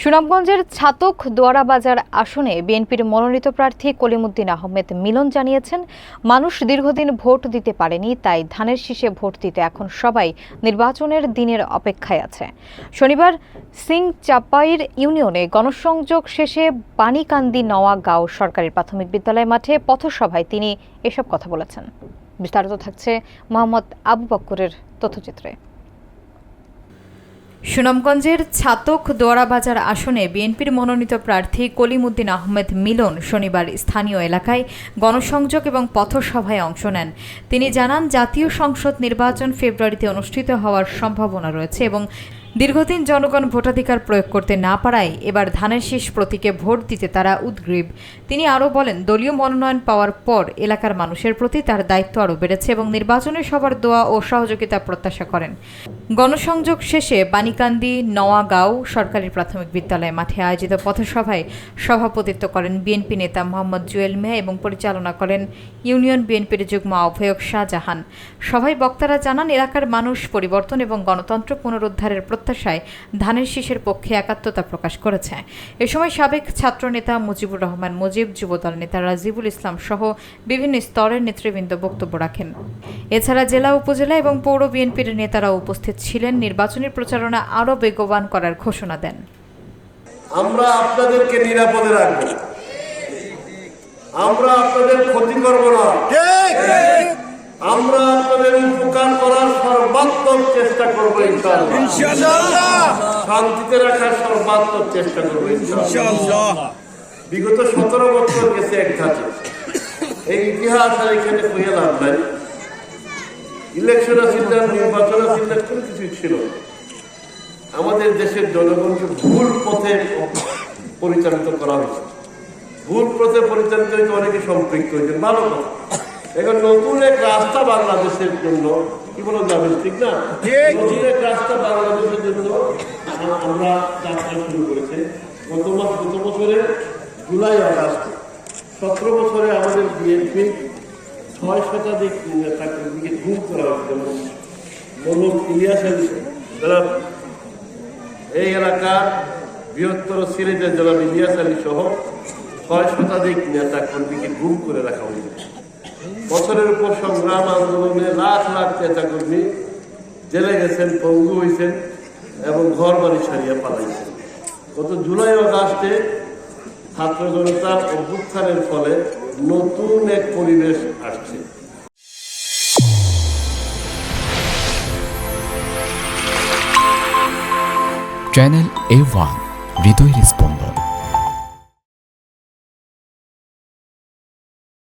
সুনামগঞ্জের ছাতক দোয়ারাবাজার আসনে বিএনপির মনোনীত প্রার্থী কলিমুদ্দিন আহমেদ মিলন জানিয়েছেন, মানুষ দীর্ঘদিন ভোট দিতে পারেনি, তাই ধানের শীষে ভোট দিতে এখন সবাই নির্বাচনের দিনের অপেক্ষায় আছে। শনিবার সিংচাপাইর ইউনিয়নে গণসংযোগ শেষে বাণীকান্দি নওয়াগাঁও সরকারি প্রাথমিক বিদ্যালয় মাঠে পথসভায় তিনি এসব কথা বলেছেন। বিস্তারিত থাকছে মোহাম্মদ আবু বক্করের তথ্যচিত্রে। সুনামগঞ্জের ছাতক দোয়ারাবাজার আসনে বিএনপির মনোনীত প্রার্থী কলিমুদ্দিন আহমেদ মিলন শনিবার স্থানীয় এলাকায় গণসংযোগ এবং পথসভায় অংশ নেন। তিনি জানান, জাতীয় সংসদ নির্বাচন ফেব্রুয়ারিতে অনুষ্ঠিত হওয়ার সম্ভাবনা রয়েছে এবং দীর্ঘদিন জনগণ ভোটাধিকার প্রয়োগ করতে না পারায় এবার ধানের শীষ প্রতীকে ভোট দিতে তারা উদগ্রীব। তিনি আরও বলেন, দলীয় মনোনয়ন পাওয়ার পর এলাকার মানুষের প্রতি তার দায়িত্ব আরও বেড়েছে এবং নির্বাচনে সবার দোয়া ও সহযোগিতা প্রত্যাশা করেন। গণসংযোগ শেষে বাণীকান্দি নওয়াগাঁও সরকারি প্রাথমিক বিদ্যালয় মাঠে আয়োজিত পথসভায় সভাপতিত্ব করেন বিএনপি নেতা মোহাম্মদ জুয়েল মিয়া এবং পরিচালনা করেন ইউনিয়ন বিএনপির যুগ্ম আহ্বায়ক শাহজাহান। সভায় বক্তারা জানান, এলাকার মানুষ পরিবর্তন এবং গণতন্ত্র পুনরুদ্ধারের প্রত্যাশায় ধানের শীষের পক্ষে একাত্মতা প্রকাশ করেছে। এ সময় সাবেক ছাত্রনেতা মুজিবুর রহমান মুজিব, যুবদল নেতা রাজিবুল ইসলাম সহ বিভিন্ন স্তরের নেতৃবৃন্দ বক্তব্য রাখেন। এছাড়া জেলা, উপজেলা এবং পৌর বিএনপির নেতারাও উপস্থিত ছিলেন। নির্বাচনী প্রচারণা আরও বেগবান করার ঘোষণা দেন। আমরা আপনাদেরকে নিরাপদে রাখব, আমরা আপনাদের ক্ষতি করব না, আমরা আপনাদের উপকার করার সর্বাত্মক চেষ্টা করবো ইনশাআল্লাহ, শান্তিতে রাখার সর্বাত্মক চেষ্টা করবো ইনশাআল্লাহ। বিগত 17 বছর গেছে এক ধাঁচে, এই ইতিহাস আর এখানে কইয়া লাভ নাই। ইলেকশন আসিল, নির্বাচন আসিল, কোনো কিছুই ছিল। আমাদের দেশের জনগণকে ভুল পথে পরিচালিত করা হয়েছে, ভুল পথে পরিচালিত হয়েছে, অনেকে সম্পৃক্ত হয়েছে, ভালো কথা। এখন নতুন এক রাস্তা বাংলাদেশের জন্য, কি বলা যাবে, ঠিক না? নতুন এক রাস্তা বাংলাদেশের জন্য আমরা যাত্রা শুরু করেছি। গত বছরে জুলাই আগস্ট 17 বছরে আমাদের বিএনপি 6 শতাধিক নেতাকে দিকে গুম করা হয়েছে। যেমন ইলিয়াস আলী, যারা এই এলাকার বৃহত্তর সিলেটের জেলা ইলিয়াস আলী সহ 6 শতাধিক নেতা কর্মীকে গুম করে রাখা হয়েছে। বছরের উপর সংগ্রাম আন্দোলনে লাখ লাখ নেতা কর্মী জেলে গেছেন, পঙ্গু হয়েছেন এবং ঘর বাড়ি ছাড়িয়ে পালাইছেন। গত জুলাই আগস্টে ছাত্র জনতার অভ্যুত্থানের ফলে নতুন এক পরিবেশ আসছে। চ্যানেল A1 হৃদয় রেসপন্স।